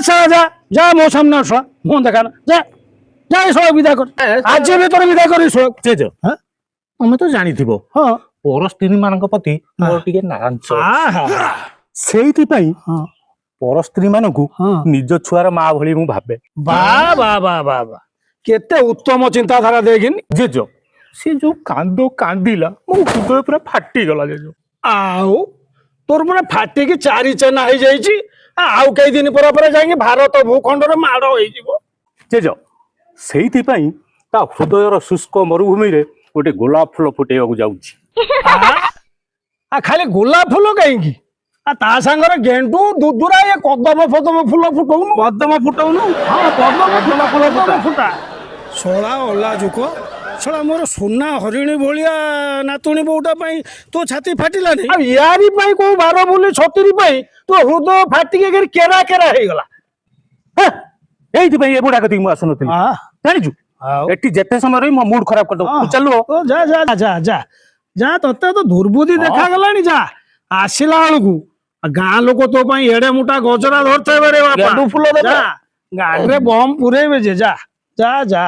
সারা যা যা মো সামনে আস মন দেখা না যা যা এই সব বিদায় কর আজ ভিতরে বিদায় করি সব ଜେଜ হ্যাঁ ତମେ ତ ଜାଣିଥିବ হ্যাঁ ପର ସ୍ତ୍ରୀ ମାନଙ୍କ ପ୍ରତି ମୋର ଟିକେ ନାଞ୍ଚ আহা, ସେଇଥିପାଇଁ ହଁ ପର ସ୍ତ୍ରୀ ମାନଙ୍କୁ ହଁ ନିଜ ଛୁଆର ମା ଭଳି ମୁଁ ଭାବେ ବା ବା ବା ବା ବା କେତେ ଉତ୍ତମ ଚିନ୍ତାଧାରା ଦେଖିନି ଜେଜ ସେ ଯୋଉ କାନ୍ଦ କାନ୍ଦିଲା ମୋ ହୃଦୟ ପୁରା ଫାଟିଗଲା ଜେଜ ଆଉ ତୋର ପୁରା ଫାଟିକି ଚାରି ଚେନା ହେଇଯାଇଛି ଆଉ କେଇ ଦିନ ପରେ ଯାଇକି ଭାରତ ଭୂଖଣ୍ଡରେ ମାଡ଼ ହେଇଯିବ ଜେଜ ସେଇଥିପାଇଁ ତା ହୃଦୟର ଶୁଷ୍କ ମରୁଭୂମିରେ ଗୋଟେ ଗୋଲାପ ଫୁଲ ଫୁଟେଇବାକୁ ଯାଉଛି ଖାଲି ଗୋଲାପ ଫୁଲ କାହିଁକି ତା ସାଙ୍ଗରେ ଗେଣ୍ଡୁ ଦୁଦୁରା ଏ କଦମ ଫଦମ ଫୁଲ ଫୁଟଉନୁ ପଦ୍ମ ଫୁଟଉନୁ ହଁ ପଦ୍ମ ଫୁଲ ଫୁଟା ଫୁଟା ଶଳା ଅଲା ଯୁଗ ଶଳା ମୋର ସୁନା ହରିଣୀ ଭଳିଆ ନାତୁଣୀ ବୋଉଟା ପାଇଁ ତୋ ଛାତି ଫାଟିଲାନି ଆଉ ୟାରି ପାଇଁ କୋଉ ବାର ବୋଲି ଛତିରି ପାଇଁ ତୋ ହୃଦୟ ଫାଟିକି କେରା କେରା ହେଇଗଲା ଏଇଥିପାଇଁ ଏ ବୁଢା କତିକି ମୁଁ ଆସୁନଥିଲି ଜାଣିଛୁ ଏଠି ଯେତେ ସମୟ ରହି ମୋ ମୁଡ୍ ଖରାପ କରିଦବ ଚାଲୁ ଯା ଯା ଯା ଯା ଯା ତତେ ତ ଦୁର୍ବୁଦ୍ଧି ଦେଖାଗଲାଣି ଯା ଆସିଲା ବେଳକୁ ଗାଁ ଲୋକ ତୋ ପାଇଁ ଏଡେ ମୋଟା ଗଜରା ଧରିଥିବେ ରେ ବାପା ଫୁଲ ଗାଡିରେ ବମ୍ ପୁରେଇବେ ଯେ ଯା ଯା ଯା